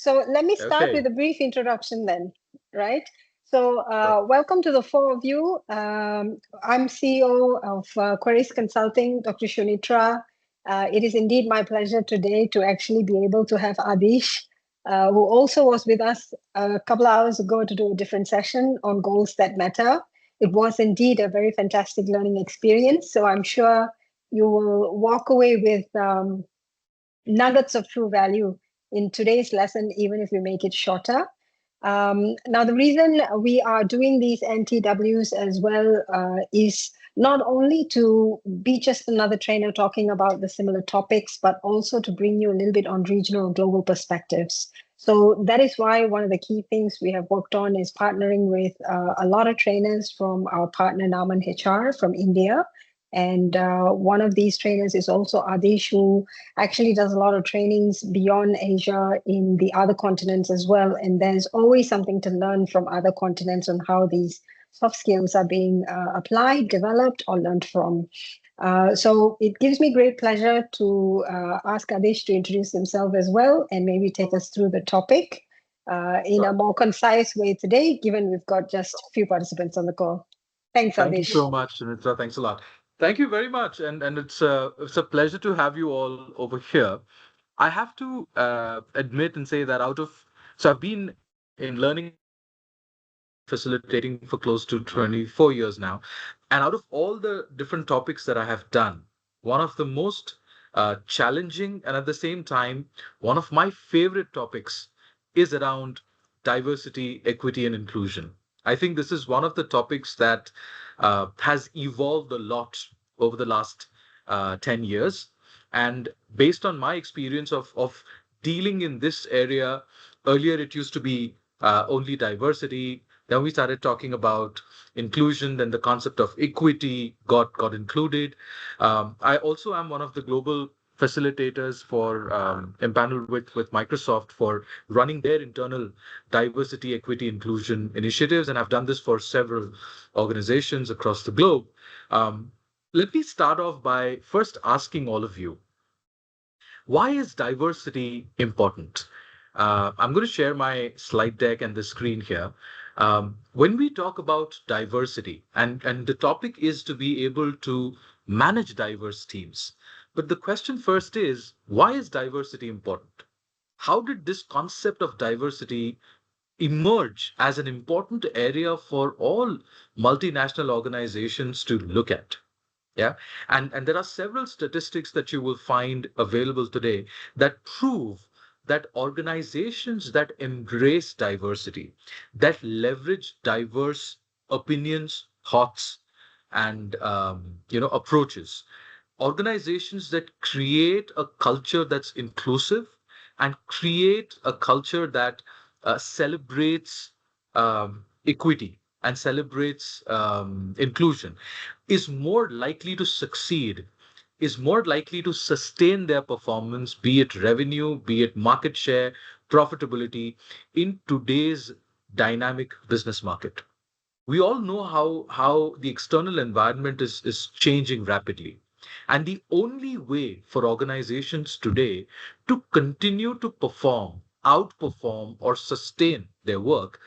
So let me start Okay. with a brief introduction then, right? So Sure. welcome to the four of you. I'm CEO of Querist Consulting, Dr. Shunitra. It is indeed my pleasure today to actually be able to have Adish, who also was with us a couple of hours ago to do a different session on goals that matter. It was indeed a very fantastic learning experience. So I'm sure you will walk away with nuggets of true value in today's lesson, even if we make it shorter. Now, the reason we are doing these NTWs as well is not only to be just another trainer talking about the similar topics, but also to bring you a little bit on regional and global perspectives. So that is why one of the key things we have worked on is partnering with a lot of trainers from our partner Naman HR from India. And one of these trainers is also Adish, who actually does a lot of trainings beyond Asia in the other continents as well. And there's always something to learn from other continents on how these soft skills are being applied, developed, or learned from. So it gives me great pleasure to ask Adish to introduce himself as well and maybe take us through the topic in a more concise way today, given we've got just a few participants on the call. Thanks, Thank you Adish. so much, Sunitra. Thanks a lot. Thank you very much, and it's a pleasure to have you all over here. I have to admit and say that I've been in learning facilitating for close to 24 years now, and out of all the different topics that I have done, one of the most challenging and at the same time one of my favorite topics is around diversity, equity, and inclusion. I think this is one of the topics that has evolved a lot over the last 10 years. And based on my experience of dealing in this area, earlier it used to be only diversity. Then we started talking about inclusion, then the concept of equity got included. I also am one of the global facilitators for empaneled with Microsoft for running their internal diversity, equity, inclusion initiatives, and I've done this for several organizations across the globe. Um, Let me start off by first asking all of you, why is diversity important? I'm going to share my slide deck and the screen here. When we talk about diversity, and the topic is to be able to manage diverse teams. But the question first is, why is diversity important? How did this concept of diversity emerge as an important area for all multinational organizations to look at? Yeah. And there are several statistics that you will find available today that prove that organizations that embrace diversity, that leverage diverse opinions, thoughts, and approaches, organizations that create a culture that's inclusive and create a culture that celebrates equity and celebrates inclusion is more likely to succeed, is more likely to sustain their performance, be it revenue, be it market share, profitability in today's dynamic business market. We all know how the external environment is changing rapidly. And the only way for organizations today to continue to perform, outperform, or sustain their work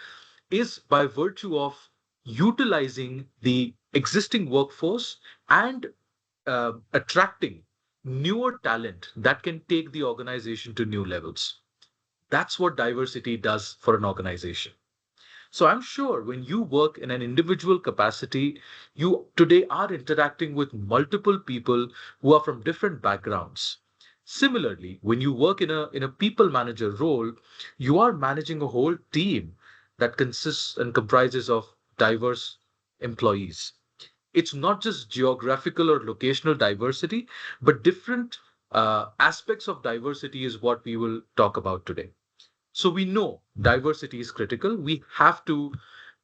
is by virtue of utilizing the existing workforce and attracting newer talent that can take the organization to new levels. That's what diversity does for an organization. So I'm sure when you work in an individual capacity, you today are interacting with multiple people who are from different backgrounds. Similarly, when you work in a people manager role, you are managing a whole team that consists and comprises of diverse employees. It's not just geographical or locational diversity, but different aspects of diversity is what we will talk about today. So we know diversity is critical. We have to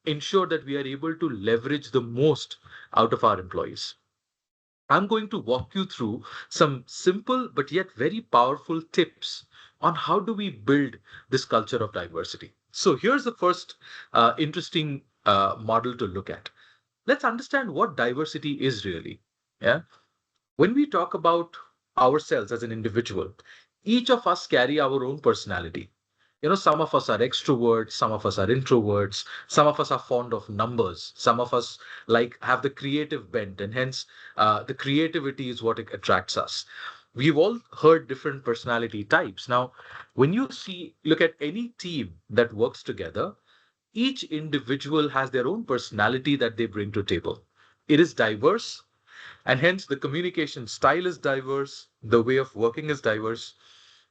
ensure that we are able to leverage the most out of our employees. I'm going to walk you through some simple but yet very powerful tips on how do we build this culture of diversity. So here's the first interesting model to look at. Let's understand what diversity is really. Yeah. When we talk about ourselves as an individual, each of us carry our own personality. Some of us are extroverts, some of us are introverts, some of us are fond of numbers, some of us like have the creative bent, and hence the creativity is what attracts us. We've all heard different personality types. Now, when you look at any team that works together, each individual has their own personality that they bring to table. It is diverse, and hence the communication style is diverse, the way of working is diverse.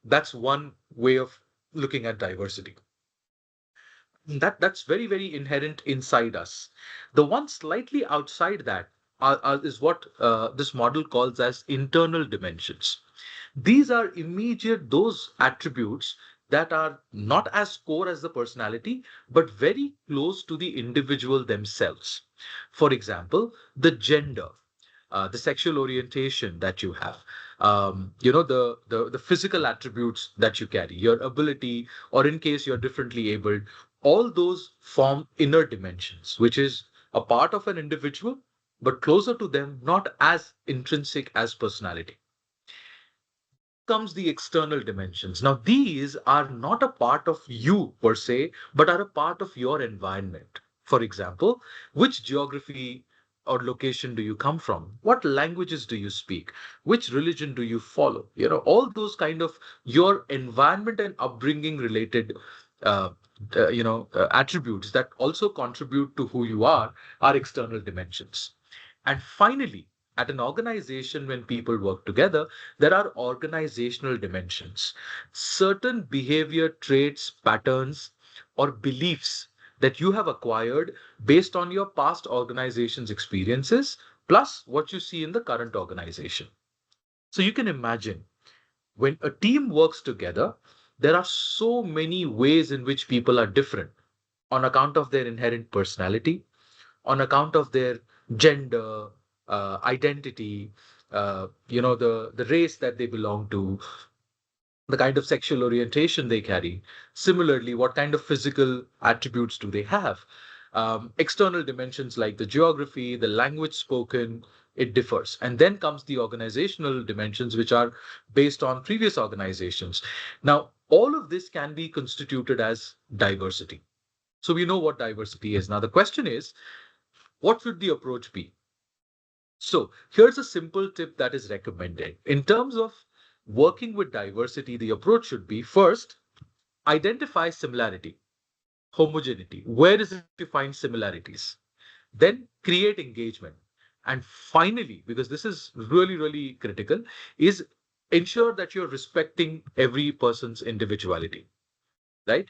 That's one way of looking at diversity. That's very, very inherent inside us. The one slightly outside that is what this model calls as internal dimensions. These are immediate, those attributes that are not as core as the personality, but very close to the individual themselves. For example, the gender, the sexual orientation that you have, the physical attributes that you carry, your ability, or in case you're differently abled, all those form inner dimensions, which is a part of an individual, but closer to them, not as intrinsic as personality. Comes the external dimensions. Now, these are not a part of you per se, but are a part of your environment. For example, which geography or location do you come from? What languages do you speak? Which religion do you follow? All those kind of your environment and upbringing related uh, attributes that also contribute to who you are external dimensions. And finally, at an organization, when people work together, there are organizational dimensions, certain behavior traits, patterns, or beliefs that you have acquired based on your past organization's experiences, plus what you see in the current organization. So you can imagine when a team works together, there are so many ways in which people are different on account of their inherent personality, on account of their gender, identity, the race that they belong to, the kind of sexual orientation they carry. Similarly, what kind of physical attributes do they have? External dimensions like the geography, the language spoken, it differs. And then comes the organizational dimensions, which are based on previous organizations. Now, all of this can be constituted as diversity. So we know what diversity is. Now, the question is, what should the approach be? So here's a simple tip that is recommended. In terms of working with diversity, the approach should be first, identify similarity, homogeneity. Where is it you find similarities? Then create engagement. And finally, because this is really, really critical, is ensure that you're respecting every person's individuality, right?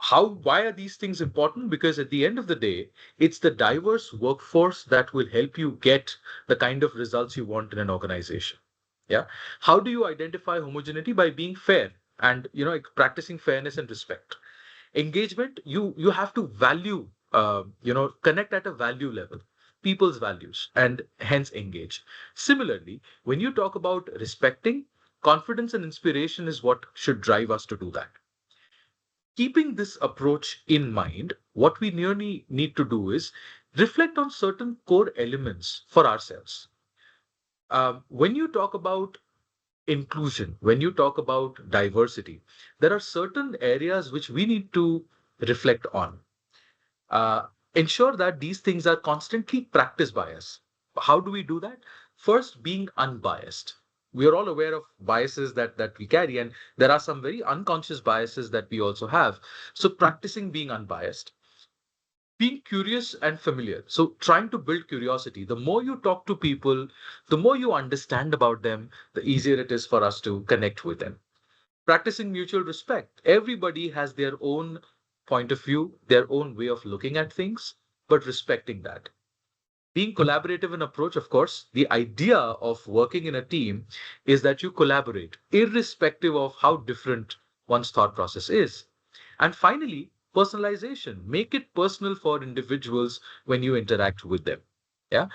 Why are these things important? Because at the end of the day, it's the diverse workforce that will help you get the kind of results you want in an organization. Yeah. How do you identify homogeneity? By being fair and practicing fairness and respect. Engagement, you have to value, connect at a value level, people's values, and hence engage. Similarly, when you talk about respecting, confidence and inspiration is what should drive us to do that. Keeping this approach in mind, what we nearly need to do is reflect on certain core elements for ourselves. When you talk about inclusion, when you talk about diversity, there are certain areas which we need to reflect on. Uh, Ensure that these things are constantly practiced by us. How do we do that? First, being unbiased. We are all aware of biases that we carry, and there are some very unconscious biases that we also have. So, practicing being unbiased, being curious and familiar. So, trying to build curiosity. The more you talk to people, the more you understand about them, the easier it is for us to connect with them. Practicing mutual respect. Everybody has their own point of view, their own way of looking at things, but respecting that. Being collaborative in approach, of course, the idea of working in a team is that you collaborate, irrespective of how different one's thought process is. And finally, personalization. Make it personal for individuals when you interact with them. Yeah.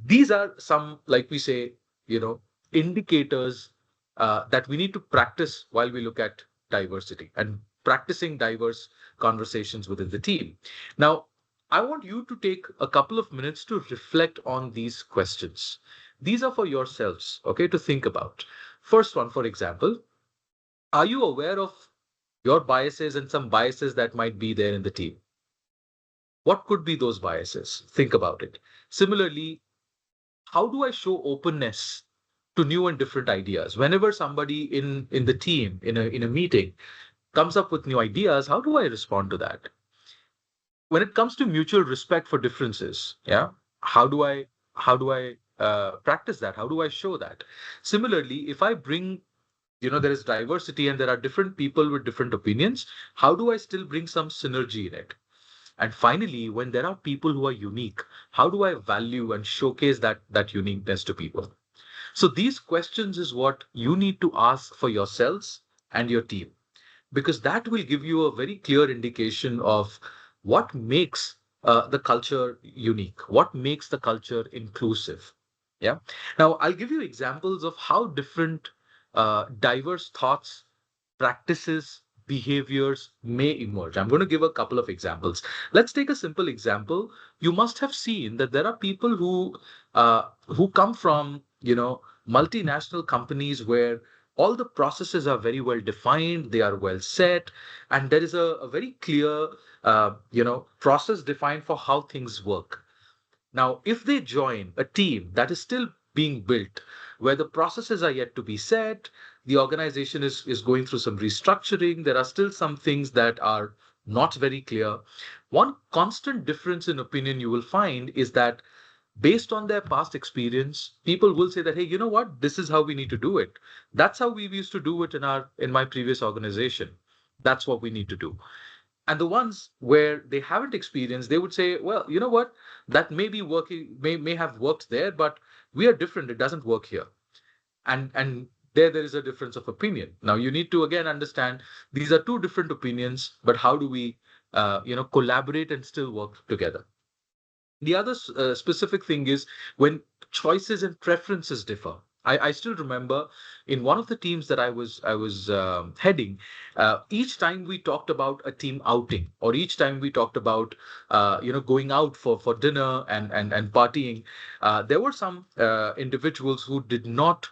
These are some, like we say, you know, indicators that we need to practice while we look at diversity and practicing diverse conversations within the team. Now, I want you to take a couple of minutes to reflect on these questions. These are for yourselves, okay, to think about. First one, for example, are you aware of your biases and some biases that might be there in the team. What could be those biases? Think about it. Similarly, how do I show openness to new and different ideas? Whenever somebody in the team, in a meeting, comes up with new ideas, how do I respond to that? When it comes to mutual respect for differences, yeah, how do I practice that? How do I show that? Similarly, if I bring, there is diversity and there are different people with different opinions, how do I still bring some synergy in it? And finally, when there are people who are unique, how do I value and showcase that uniqueness to people? So these questions is what you need to ask for yourselves and your team, because that will give you a very clear indication of what makes the culture unique, what makes the culture inclusive. Yeah. Now, I'll give you examples of how different diverse thoughts, practices, behaviors may emerge. I'm going to give a couple of examples. Let's take a simple example. You must have seen that there are people who come from, multinational companies where all the processes are very well defined, they are well set, and there is a very clear, process defined for how things work. Now, if they join a team that is still being built, where the processes are yet to be set, the organization is going through some restructuring, there are still some things that are not very clear. One constant difference in opinion you will find is that based on their past experience, people will say that, hey, you know what, this is how we need to do it. That's how we used to do it in my previous organization. That's what we need to do. And the ones where they haven't experienced, they would say, well, you know what, that may be working, may have worked there, but we are different, it doesn't work here. And there is a difference of opinion. Now you need to again understand these are two different opinions, but how do we collaborate and still work together? The other specific thing is when choices and preferences differ. I still remember in one of the teams that I was heading, each time we talked about a team outing, or each time we talked about going out for dinner and partying, there were some individuals who did not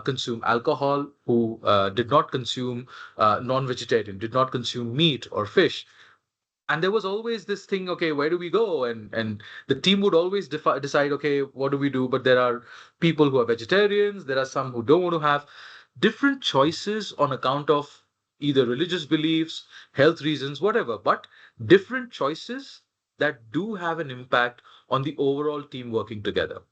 consume alcohol, who did not consume non-vegetarian, did not consume meat or fish. And there was always this thing, okay, where do we go? And the team would always decide, okay, what do we do? But there are people who are vegetarians, there are some who don't want to have different choices on account of either religious beliefs, health reasons, whatever, but different choices that do have an impact on the overall team working together.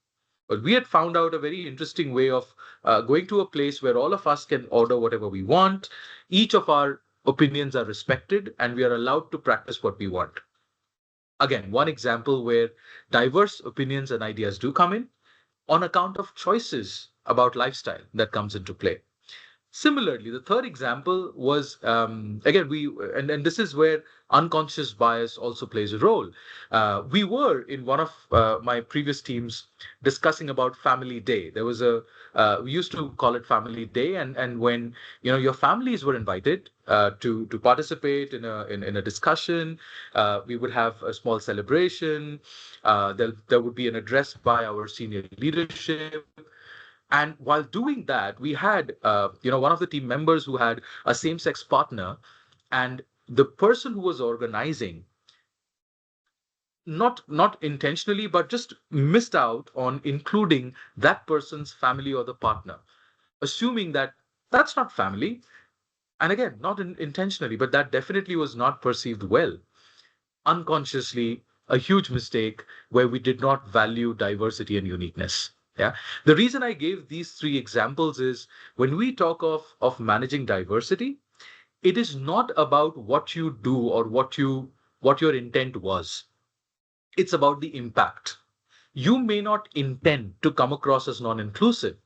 But we had found out a very interesting way of going to a place where all of us can order whatever we want. Each of our opinions are respected and we are allowed to practice what we want. Again, one example where diverse opinions and ideas do come in on account of choices about lifestyle that comes into play. Similarly, the third example was again and this is where unconscious bias also plays a role. We were in one of my previous teams discussing about Family Day. There was a we used to call it Family Day, and when your families were invited to participate in a discussion, we would have a small celebration. There would be an address by our senior leadership. And while doing that, we had, one of the team members who had a same-sex partner, and the person who was organizing, not intentionally, but just missed out on including that person's family or the partner, assuming that that's not family. And again, not intentionally, but that definitely was not perceived well. Unconsciously, a huge mistake where we did not value diversity and uniqueness. Yeah. The reason I gave these three examples is when we talk of managing diversity, it is not about what you do or what your intent was. It's about the impact. You may not intend to come across as non-inclusive,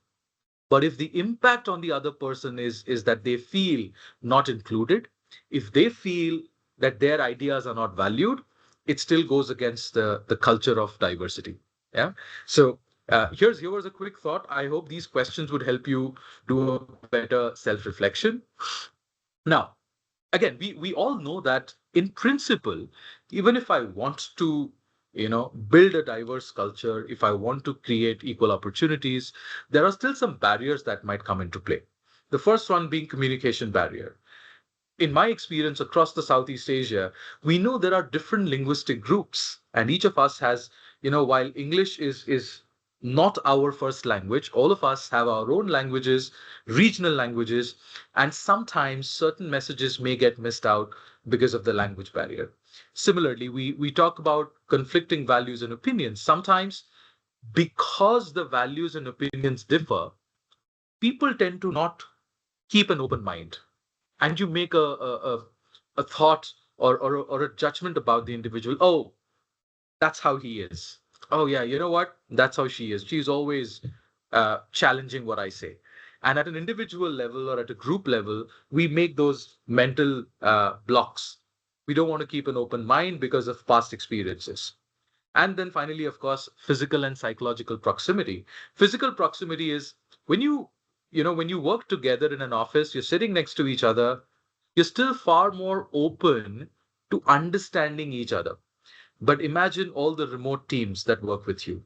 but if the impact on the other person is that they feel not included, if they feel that their ideas are not valued, it still goes against the culture of diversity. Yeah. So here was a quick thought. I hope these questions would help you do a better self-reflection. Now, again, we all know that in principle, even if I want to build a diverse culture, if I want to create equal opportunities, there are still some barriers that might come into play. The first one being communication barrier. in my experience across the Southeast Asia, we know there are different linguistic groups, and each of us has, while English is not our first language, all of us have our own languages, regional languages, and sometimes certain messages may get missed out because of the language barrier. Similarly, we talk about conflicting values and opinions. Sometimes, because the values and opinions differ, people tend to not keep an open mind, and you make a thought, or a judgment about the individual. Oh, that's how he is. Oh yeah, you know what? That's how she is. She's always challenging what I say. And at an individual level or at a group level, we make those mental blocks. We don't want to keep an open mind because of past experiences. And then finally, of course, physical and psychological proximity. Physical proximity is when when you work together in an office, you're sitting next to each other, you're still far more open to understanding each other. But imagine all the remote teams that work with you.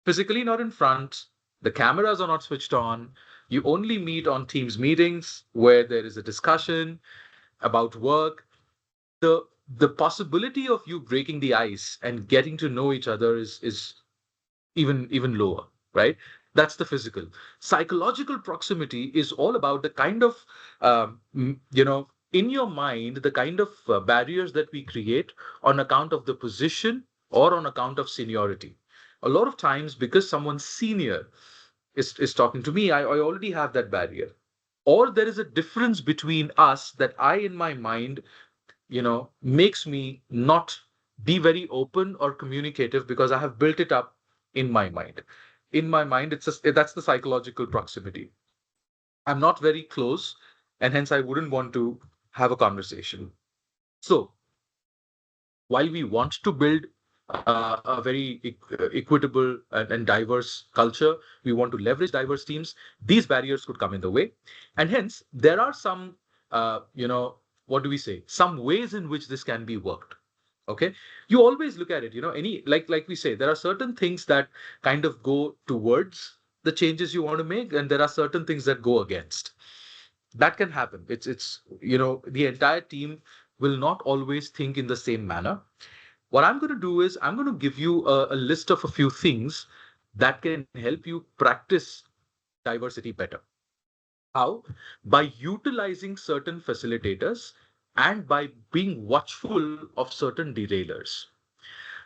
Physically not in front, the cameras are not switched on. You only meet on Teams meetings where there is a discussion about work. The possibility of you breaking the ice and getting to know each other is even lower, right? That's the physical. Psychological proximity is all about the kind of in your mind, the kind of barriers that we create on account of the position or on account of seniority. A lot of times, because someone senior is talking to me, I already have that barrier, or there is a difference between us that I in my mind makes me not be very open or communicative because I have built it up in my mind. In my mind, that's the psychological proximity. I'm not very close, and hence I wouldn't want to have a conversation. So while we want to build a very equitable and diverse culture, we want to leverage diverse teams, these barriers could come in the way. And hence, there are some, what do we say? Some ways in which this can be worked. Okay. You always look at it, like we say, there are certain things that kind of go towards the changes you want to make, and there are certain things that go against. That can happen. It's the entire team will not always think in the same manner. What I'm going to do is I'm going to give you a list of a few things that can help you practice diversity better. How? By utilizing certain facilitators and by being watchful of certain derailers.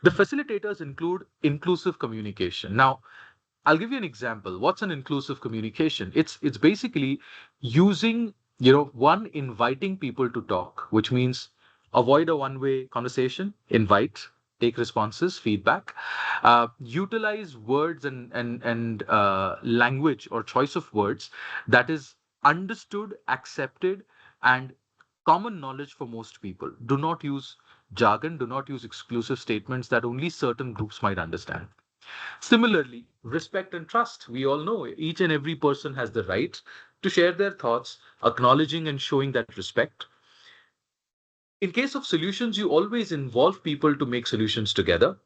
The facilitators include inclusive communication. Now, I'll give you an example. What's an inclusive communication? It's basically using, one, inviting people to talk, which means avoid a one-way conversation, invite, take responses, feedback, utilize words and language or choice of words that is understood, accepted, and common knowledge for most people. Do not use jargon, do not use exclusive statements that only certain groups might understand. Similarly, respect and trust. We all know each and every person has the right to share their thoughts, acknowledging and showing that respect. In case of solutions, you always involve people to make solutions together,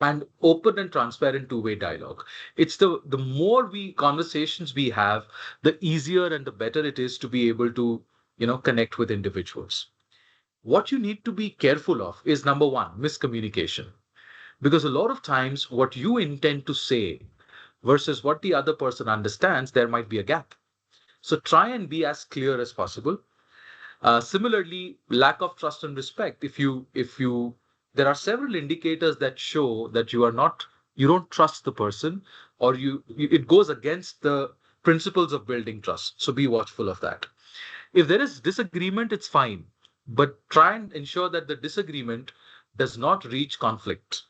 and open and transparent two-way dialogue. It's the more we conversations we have, the easier and the better it is to be able to, connect with individuals. What you need to be careful of is number one, miscommunication. Because a lot of times what you intend to say versus what the other person understands, there might be a gap. So try and be as clear as possible. Similarly, lack of trust and respect. If you, there are several indicators that show that you don't trust the person, or it goes against the principles of building trust. So be watchful of that. If there is disagreement, it's fine, but try and ensure that the disagreement does not reach conflict.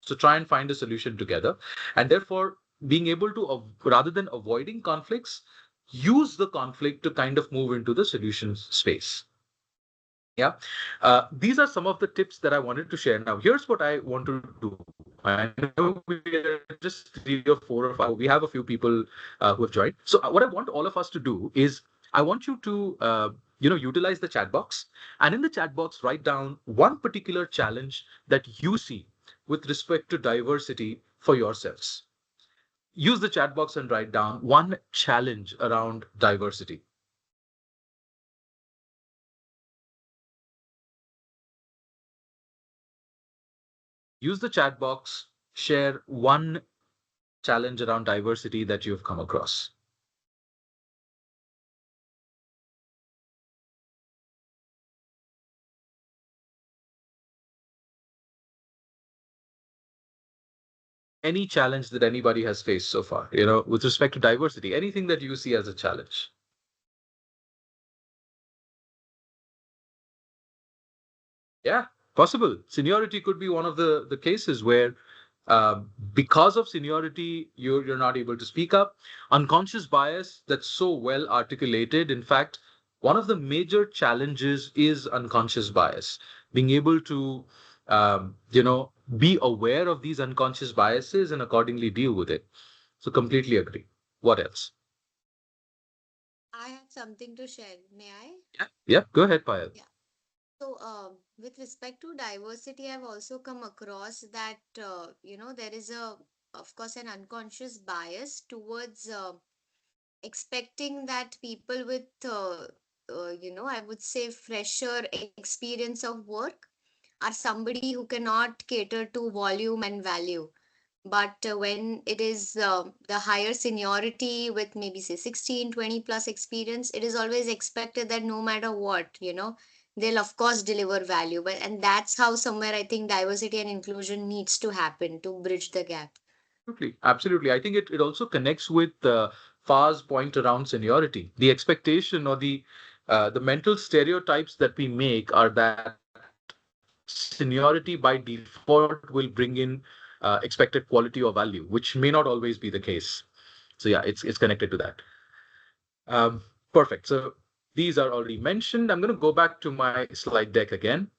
So try and find a solution together. And therefore, being able to, rather than avoiding conflicts, use the conflict to kind of move into the solutions space. Yeah. These are some of the tips that I wanted to share. Now, here's what I want to do. I know we are just 3 or 4 or 5. We have a few people who have joined. So, what I want all of us to do is I want you to, utilize the chat box. And in the chat box, write down one particular challenge that you see with respect to diversity for yourselves. Use the chat box and write down one challenge around diversity. use the chat box, share one challenge around diversity that you've come across. Any challenge that anybody has faced so far, with respect to diversity, anything that you see as a challenge. Yeah, possible. Seniority could be one of the cases where, because of seniority, you're not able to speak up. Unconscious bias that's so well articulated. In fact, one of the major challenges is unconscious bias. Being able to, be aware of these unconscious biases and accordingly deal with it. So completely agree. What else? I have something to share. May I? Yeah. Yeah. Go ahead, Payal. Yeah. So, with respect to diversity, I've also come across that, there is of course, an unconscious bias towards expecting that people with, I would say, fresher experience of work are somebody who cannot cater to volume and value. But when it is the higher seniority with maybe say 16, 20 plus experience, it is always expected that no matter what, they'll of course deliver value. But and that's how somewhere I think diversity and inclusion needs to happen to bridge the gap. Absolutely. Absolutely. I think it also connects with Far's point around seniority. The expectation or the mental stereotypes that we make are that seniority by default will bring in expected quality or value, which may not always be the case. So yeah, it's connected to that. Perfect. So these are already mentioned. I'm going to go back to my slide deck again.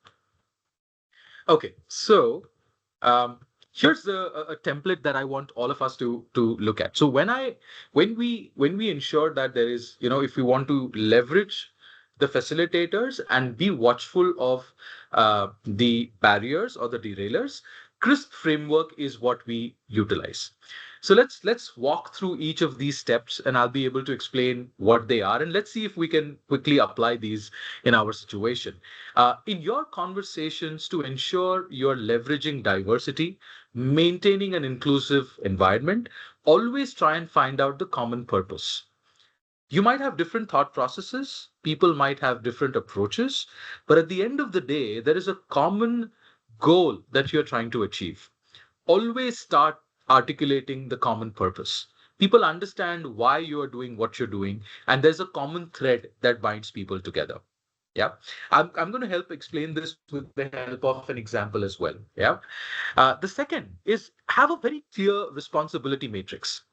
Okay, so um, here's a template that I want all of us to look at. So when we ensure that there is, if we want to leverage the facilitators and be watchful of the barriers or the derailers, crisp framework is what we utilize. So let's walk through each of these steps, and I'll be able to explain what they are, and let's see if we can quickly apply these in our situation. In your conversations, to ensure you're leveraging diversity, maintaining an inclusive environment, always try and find out the common purpose. You might have different thought processes, people might have different approaches, but at the end of the day, there is a common goal that you're trying to achieve. Always start articulating the common purpose. People understand why you are doing what you're doing, and there's a common thread that binds people together. Yeah, I'm going to help explain this with the help of an example as well. Yeah, the second is have a very clear responsibility matrix.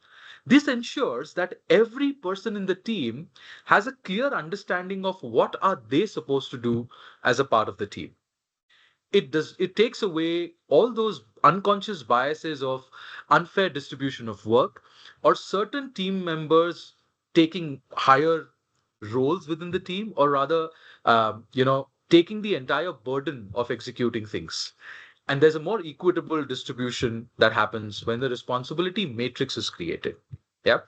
This ensures that every person in the team has a clear understanding of what are they supposed to do as a part of the team. It takes away all those unconscious biases of unfair distribution of work or certain team members taking higher roles within the team, or rather taking the entire burden of executing things. And there's a more equitable distribution that happens when the responsibility matrix is created. Yeah.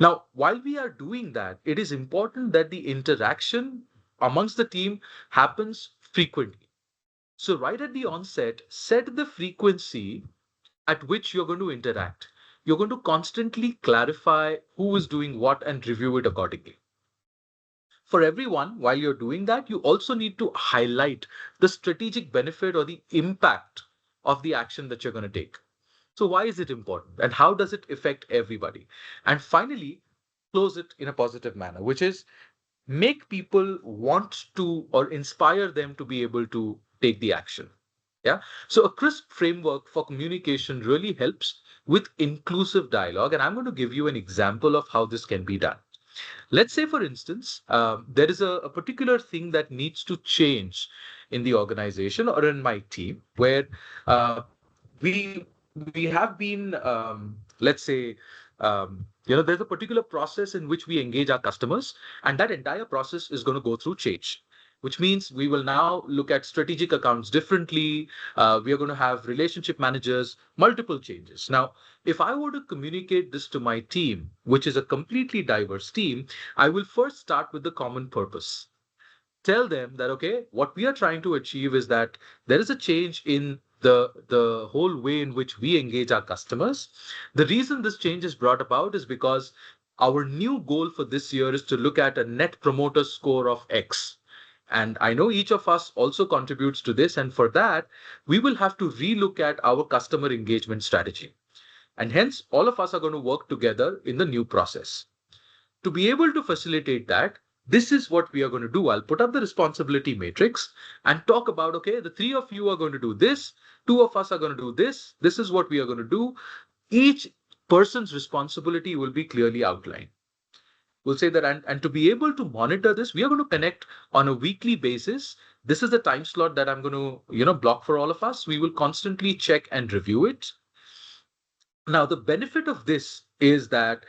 Now, while we are doing that, it is important that the interaction amongst the team happens frequently. So, right at the onset, set the frequency at which you're going to interact. You're going to constantly clarify who is doing what and review it accordingly. For everyone, while you're doing that, you also need to highlight the strategic benefit or the impact of the action that you're going to take. So, why is it important and how does it affect everybody? And finally, close it in a positive manner, which is make people want to or inspire them to be able to take the action. Yeah. So a crisp framework for communication really helps with inclusive dialogue. And I'm going to give you an example of how this can be done. Let's say, for instance, there is a particular thing that needs to change in the organization or in my team where we we have been let's say there's a particular process in which we engage our customers, and that entire process is going to go through change, which means we will now look at strategic accounts differently. We are going to have relationship managers, multiple changes. Now, if I were to communicate this to my team, which is a completely diverse team, I will first start with the common purpose. Tell them that, okay, what we are trying to achieve is that there is a change in the whole way in which we engage our customers. The reason this change is brought about is because our new goal for this year is to look at a net promoter score of X. And I know each of us also contributes to this. And for that, we will have to relook at our customer engagement strategy. And hence, all of us are going to work together in the new process. To be able to facilitate that, this is what we are going to do. I'll put up the responsibility matrix and talk about, okay, the three of you are going to do this, two of us are going to do this, this is what we are going to do. Each person's responsibility will be clearly outlined. We'll say that, and to be able to monitor this, we are going to connect on a weekly basis. This is the time slot that I'm going to, block for all of us. We will constantly check and review it. Now, the benefit of this is that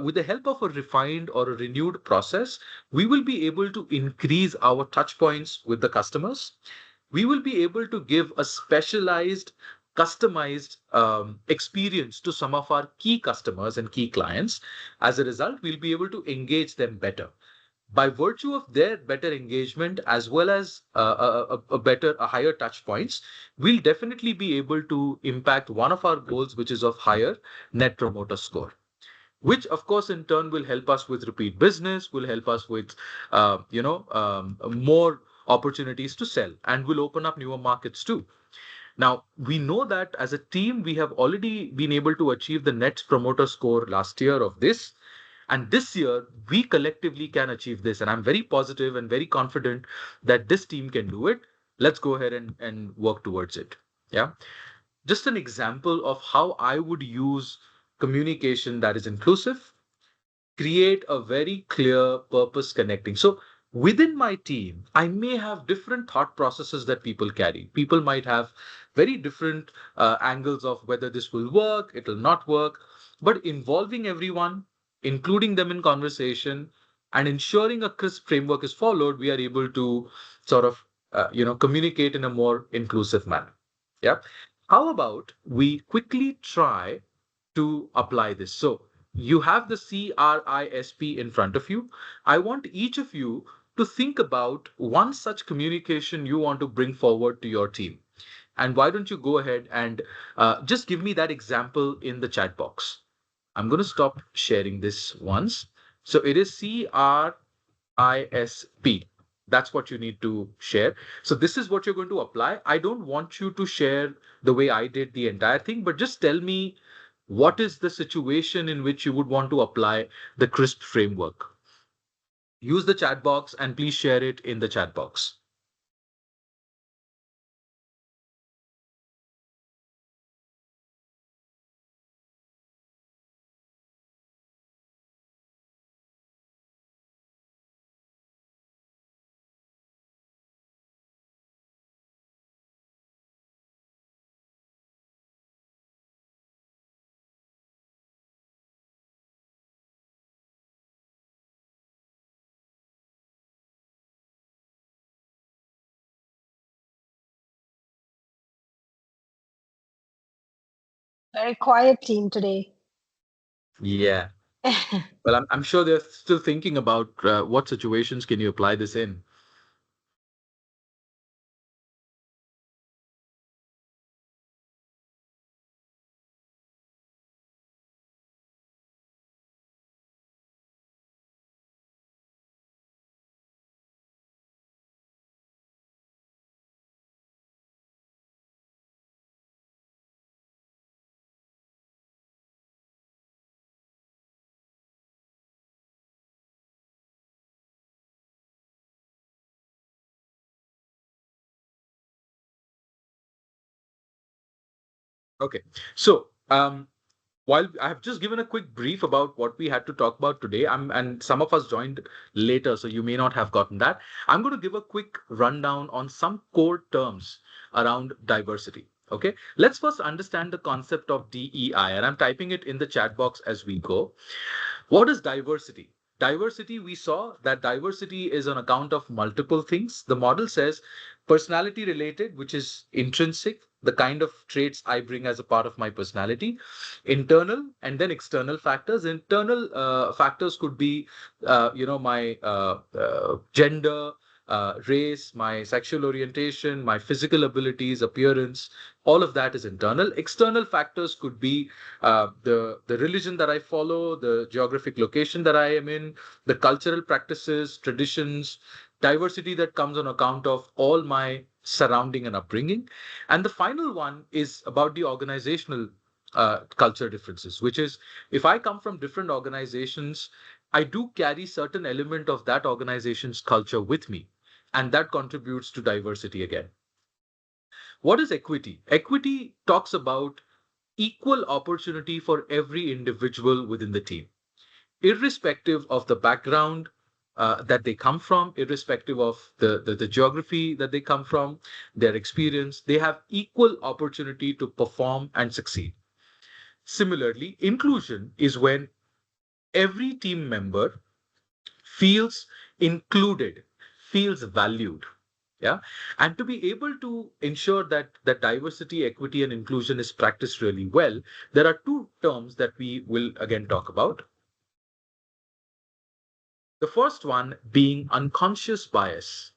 with the help of a refined or a renewed process, we will be able to increase our touch points with the customers. We will be able to give a specialized, customized experience to some of our key customers and key clients. As a result, we'll be able to engage them better. By virtue of their better engagement as well as a higher touch points, we'll definitely be able to impact one of our goals, which is of higher net promoter score, which of course in turn will help us with repeat business, will help us with more opportunities to sell, and will open up newer markets too. Now, we know that as a team, we have already been able to achieve the net promoter score last year of this. And this year, we collectively can achieve this. And I'm very positive and very confident that this team can do it. Let's go ahead and work towards it. Yeah. Just an example of how I would use communication that is inclusive, create a very clear purpose connecting. So within my team, I may have different thought processes that people carry. People might have very different angles of whether this will work, it will not work, but involving everyone, including them in conversation, and ensuring a crisp framework is followed, we are able to sort of communicate in a more inclusive manner. Yeah. How about we quickly try to apply this? So you have the CRISP in front of you. I want each of you to think about one such communication you want to bring forward to your team. And why don't you go ahead and just give me that example in the chat box? I'm going to stop sharing this once. So it is CRISP. That's what you need to share. So this is what you're going to apply. I don't want you to share the way I did the entire thing, but just tell me what is the situation in which you would want to apply the CRISP framework. Use the chat box and please share it in the chat box. Very quiet team today. Yeah. Well, I'm sure they're still thinking about what situations can you apply this in. Okay. So, while I have just given a quick brief about what we had to talk about today, and some of us joined later, so you may not have gotten that. I'm going to give a quick rundown on some core terms around diversity. Okay. Let's first understand the concept of DEI, and I'm typing it in the chat box as we go. What is diversity? Diversity, we saw that diversity is on account of multiple things. The model says personality related, which is intrinsic, the kind of traits I bring as a part of my personality, internal, and then external factors. Internal factors could be, my gender, race, my sexual orientation, my physical abilities, appearance, all of that is internal. External factors could be the religion that I follow, the geographic location that I am in, the cultural practices, traditions, diversity that comes on account of all my surrounding and upbringing. And the final one is about the organizational culture differences, which is if I come from different organizations, I do carry certain element of that organization's culture with me, and that contributes to diversity again. What is equity? Equity talks about equal opportunity for every individual within the team, irrespective of the background that they come from, irrespective of the geography that they come from, their experience, they have equal opportunity to perform and succeed. Similarly, inclusion is when every team member feels included, feels valued. Yeah. And to be able to ensure that diversity, equity, and inclusion is practiced really well, there are two terms that we will again talk about. The first one being unconscious bias.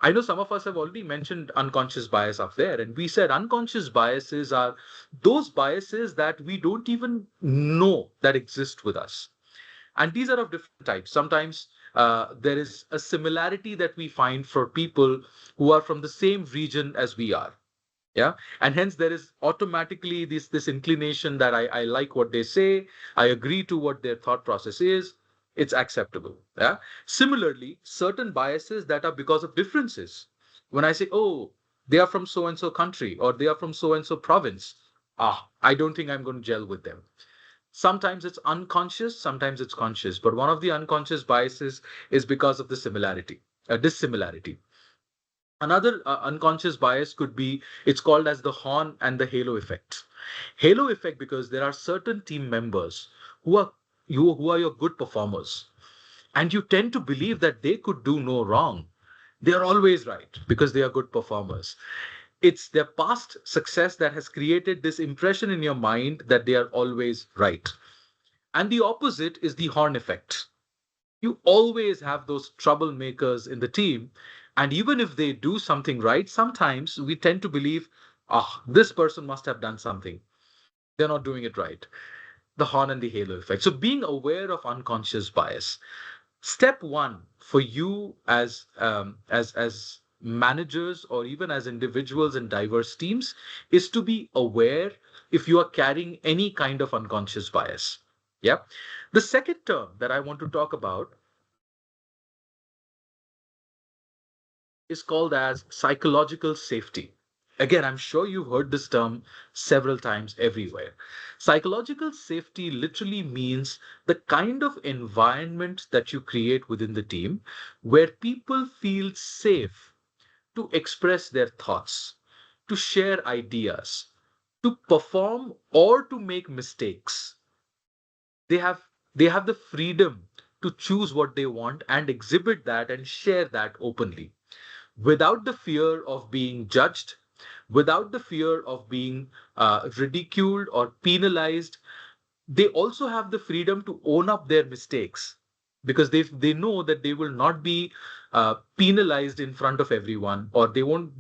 I know some of us have already mentioned unconscious bias up there, and we said unconscious biases are those biases that we don't even know that exist with us. And these are of different types. Sometimes there is a similarity that we find for people who are from the same region as we are. Yeah. And hence there is automatically this inclination that I like what they say, I agree to what their thought process is, it's acceptable. Yeah. Similarly, certain biases that are because of differences. When I say, oh, they are from so and so country or they are from so and so province, I don't think I'm going to gel with them. Sometimes it's unconscious, sometimes it's conscious, but one of the unconscious biases is because of the similarity, dissimilarity. Another unconscious bias could be, it's called as the horn and the halo effect. Halo effect because there are certain team members who are who are your good performers, and you tend to believe that they could do no wrong. They are always right because they are good performers. It's their past success that has created this impression in your mind that they are always right. And the opposite is the horn effect. You always have those troublemakers in the team. And even if they do something right, sometimes we tend to believe, this person must have done something. They're not doing it right. The horn and the halo effect. So being aware of unconscious bias. Step one for you as managers or even as individuals in diverse teams is to be aware if you are carrying any kind of unconscious bias. Yeah. The second term that I want to talk about is called as psychological safety. Again, I'm sure you've heard this term several times everywhere. Psychological safety literally means the kind of environment that you create within the team where people feel safe to express their thoughts, to share ideas, to perform or to make mistakes. They have they have the freedom to choose what they want and exhibit that and share that openly without the fear of being judged, without the fear of being ridiculed or penalized. They also have the freedom to own up their mistakes because they know that they will not be penalized in front of everyone, or they won't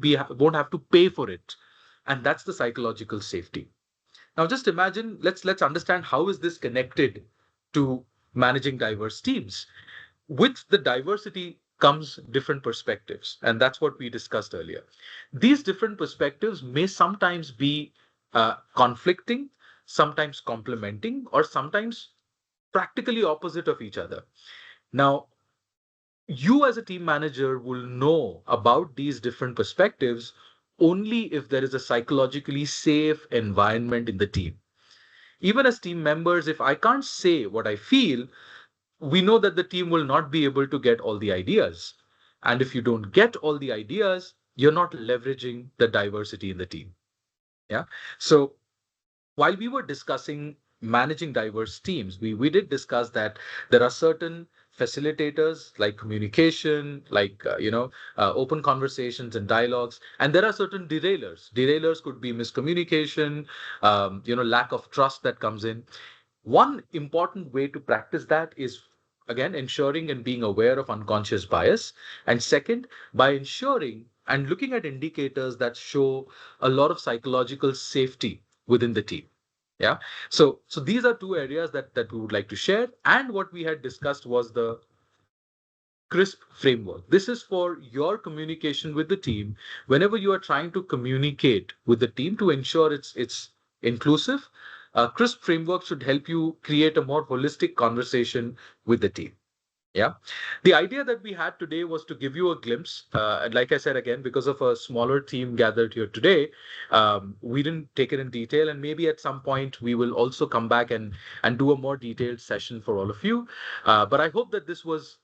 have to pay for it. And that's the psychological safety. Now just imagine, let's understand how is this connected to managing diverse teams. With the diversity comes different perspectives, and that's what we discussed earlier. These different perspectives may sometimes be conflicting, sometimes complementing, or sometimes practically opposite of each other. Now, you as a team manager will know about these different perspectives only if there is a psychologically safe environment in the team. Even as team members, if I can't say what I feel, we know that the team will not be able to get all the ideas. And if you don't get all the ideas, you're not leveraging the diversity in the team. Yeah. So while we were discussing managing diverse teams, we did discuss that there are certain facilitators like communication, like, open conversations and dialogues. And there are certain derailers. Derailers could be miscommunication, lack of trust that comes in. One important way to practice that is again, ensuring and being aware of unconscious bias. And second, by ensuring and looking at indicators that show a lot of psychological safety within the team. Yeah. So these are two areas that we would like to share. And what we had discussed was the crisp framework. This is for your communication with the team whenever you are trying to communicate with the team to ensure it's inclusive. A crisp framework should help you create a more holistic conversation with the team. Yeah. The idea that we had today was to give you a glimpse. And like I said, again, because of a smaller team gathered here today, we didn't take it in detail. And maybe at some point we will also come back and do a more detailed session for all of you. But I hope that this was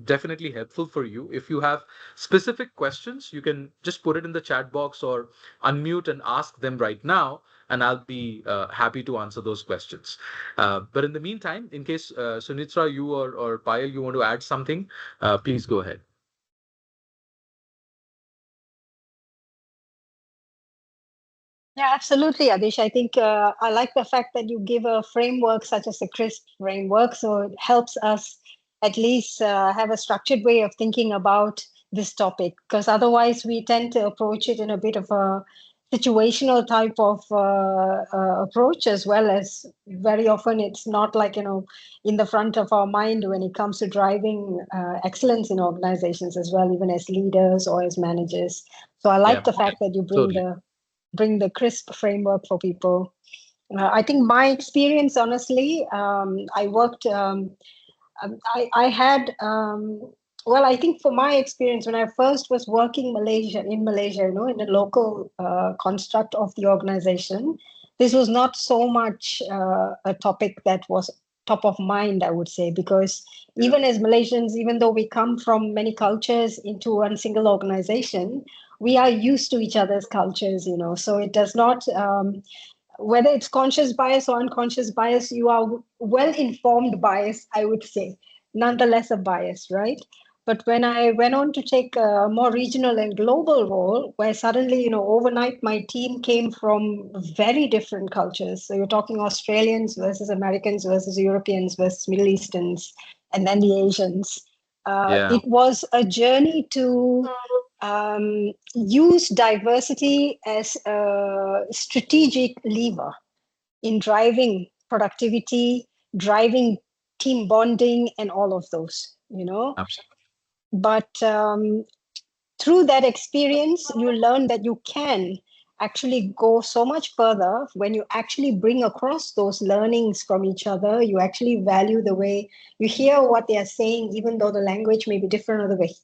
definitely helpful for you. If you have specific questions, you can just put it in the chat box or unmute and ask them right now. And I'll be happy to answer those questions. But in the meantime, in case Sunitra, you or Payal, you want to add something, please go ahead. Yeah, absolutely, Adish. I think I like the fact that you give a framework such as the CRISP framework. So it helps us at least have a structured way of thinking about this topic, because otherwise we tend to approach it in a bit of a situational type of approach, as well as very often it's not like, in the front of our mind when it comes to driving excellence in organizations as well, even as leaders or as managers. So I like Yeah, the fact that you totally. bring the crisp framework for people. I think my experience, honestly, I worked, I had, well, I think for my experience, when I first was working in Malaysia, in the local construct of the organization, this was not so much a topic that was top of mind, I would say, because even as Malaysians, even though we come from many cultures into one single organization, we are used to each other's cultures, so it does not, whether it's conscious bias or unconscious bias, you are well informed bias, I would say, nonetheless a bias, right? But when I went on to take a more regional and global role, where suddenly, overnight my team came from very different cultures. So you're talking Australians versus Americans versus Europeans versus Middle Easterns, and then the Asians. Yeah, It was a journey to use diversity as a strategic lever in driving productivity, driving team bonding, and all of those, absolutely. But through that experience, you learn that you can actually go so much further when you actually bring across those learnings from each other. You actually value the way you hear what they are saying, even though the language may be different, or the way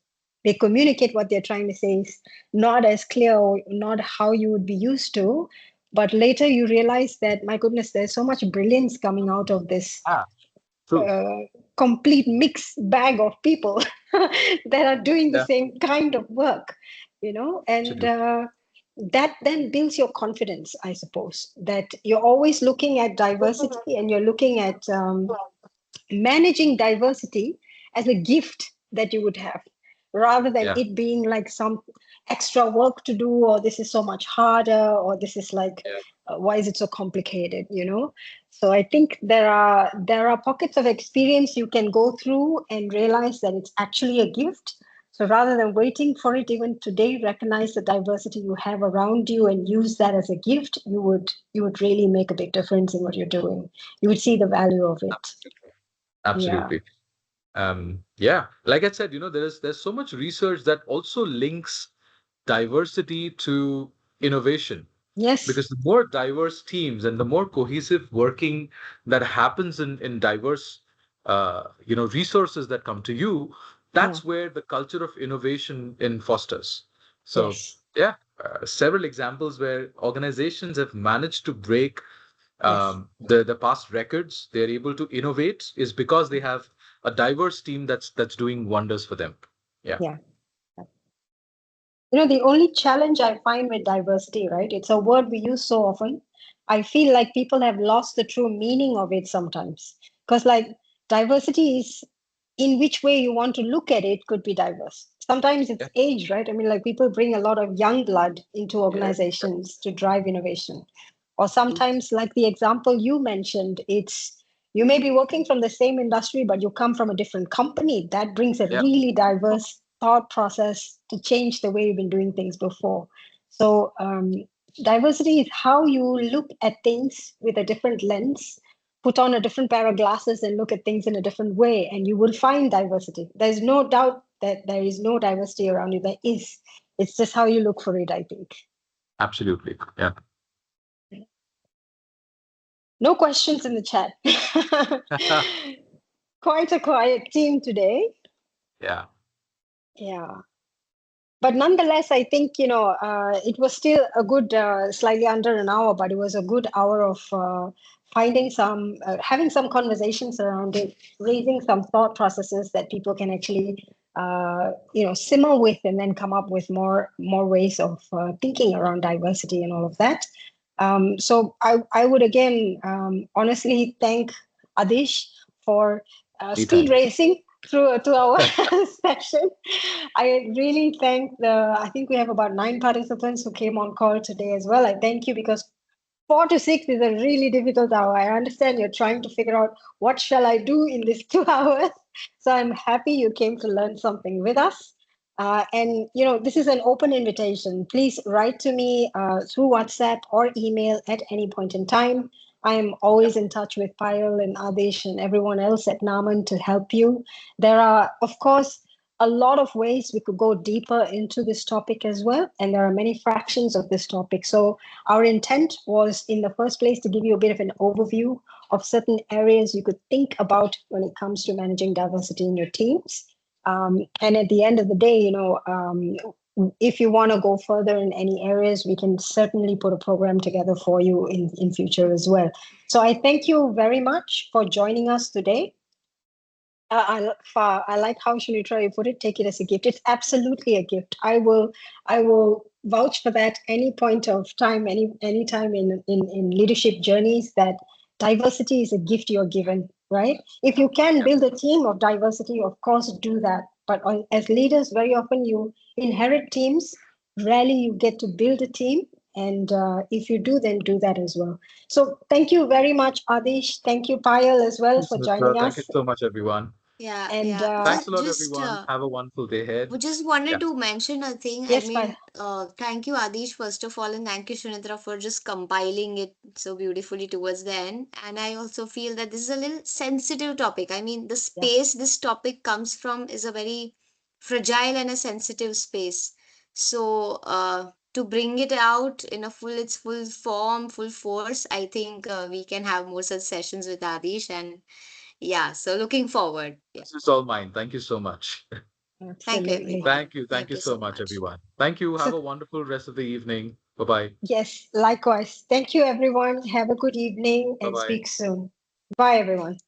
they communicate what they're trying to say is not as clear or not how you would be used to. But later you realize that, my goodness, there's so much brilliance coming out of this Ah, true. uh, complete mixed bag of people that are doing the Yeah, same kind of work, and absolutely. that then builds your confidence, I suppose, that you're always looking at diversity and you're looking at managing diversity as a gift that you would have, rather than Yeah, it being like some extra work to do, or this is so much harder, or this is like, yeah, why is it so complicated, so I think there are pockets of experience you can go through and realize that it's actually a gift. So rather than waiting for it, even today, recognize the diversity you have around you and use that as a gift. You would really make a big difference in what you're doing. You would see the value of it. absolutely. Yeah. Absolutely. Yeah, like I said, there's so much research that also links diversity to innovation. Yes. Because the more diverse teams and the more cohesive working that happens in diverse resources that come to you, Yeah. that's where the culture of innovation in fosters. So Yes. yeah, several examples where organizations have managed to break Yes. the past records. They're able to innovate is because they have a diverse team that's doing wonders for them. Yeah. Yeah. The only challenge I find with diversity, right? It's a word we use so often. I feel like people have lost the true meaning of it sometimes. Because, like, diversity is, in which way you want to look at it, could be diverse. Sometimes it's Yeah. age, right? I mean, like, people bring a lot of young blood into Yeah. organizations to drive innovation. Or True. sometimes, like the example you mentioned, it's You may be working from the same industry, but you come from a different company. That brings a Yeah, really diverse thought process to change the way you've been doing things before. So, diversity is how you look at things with a different lens, put on a different pair of glasses, and look at things in a different way, and you will find diversity. There's no doubt that there is no diversity around you. There is. It's just how you look for it, I think. absolutely. Yeah. No questions in the chat. Quite a quiet team today. Yeah. Yeah. But nonetheless, I think, it was still a good, slightly under an hour, but it was a good hour of having some conversations around it, raising some thought processes that people can actually, simmer with, and then come up with more ways of thinking around diversity and all of that. So I would again honestly thank Adish for speed Anytime. racing through a 2 hour session. I really I think we have about 9 participants who came on call today as well. I thank you, because 4 to 6 is a really difficult hour. I understand you're trying to figure out what shall I do in these 2 hours. So I'm happy you came to learn something with us. And this is an open invitation. Please write to me through WhatsApp or email at any point in time. I am always in touch with Payal and Adish and everyone else at Naman to help you. There are, of course, a lot of ways we could go deeper into this topic as well. And there are many fractions of this topic. So our intent was, in the first place, to give you a bit of an overview of certain areas you could think about when it comes to managing diversity in your teams. And at the end of the day, if you want to go further in any areas, we can certainly put a program together for you in future as well. So I thank you very much for joining us today. I like how Shanitra you put it. Take it as a gift. It's absolutely a gift. I will vouch for that any point of time, any time in leadership journeys, that diversity is a gift you're given. Right? If you can Yeah. build a team of diversity, of course, do that. But as leaders, very often you inherit teams. Rarely you get to build a team. And if you do, then do that as well. So thank you very much, Adish. Thank you, Payal, as well, for joining Thank you us. so much, everyone. Yeah, And yeah. Thanks a lot, Just everyone. Have a wonderful day ahead. we just Yeah. wanted to mention a thing. I yes, Payal. mean, thank you, Adish, first of all, and thank you, Shunitra, for just compiling it so beautifully towards the end. And I also feel that this is a little sensitive topic. I mean, the Yeah. space this topic comes from is a very fragile and a sensitive space. So, to bring it out in its full form, full force, I think we can have more such sessions with Adish. And yeah, so looking forward. Yeah. This is all mine. Thank you so much. Thank you, Absolutely. everyone. Thank you. Thank Thank you you so so much, much. everyone. Thank you. Have So, a wonderful rest of the evening. Bye bye. yes, likewise. Thank you, everyone. Have a good evening Bye and bye. speak soon. Bye, everyone.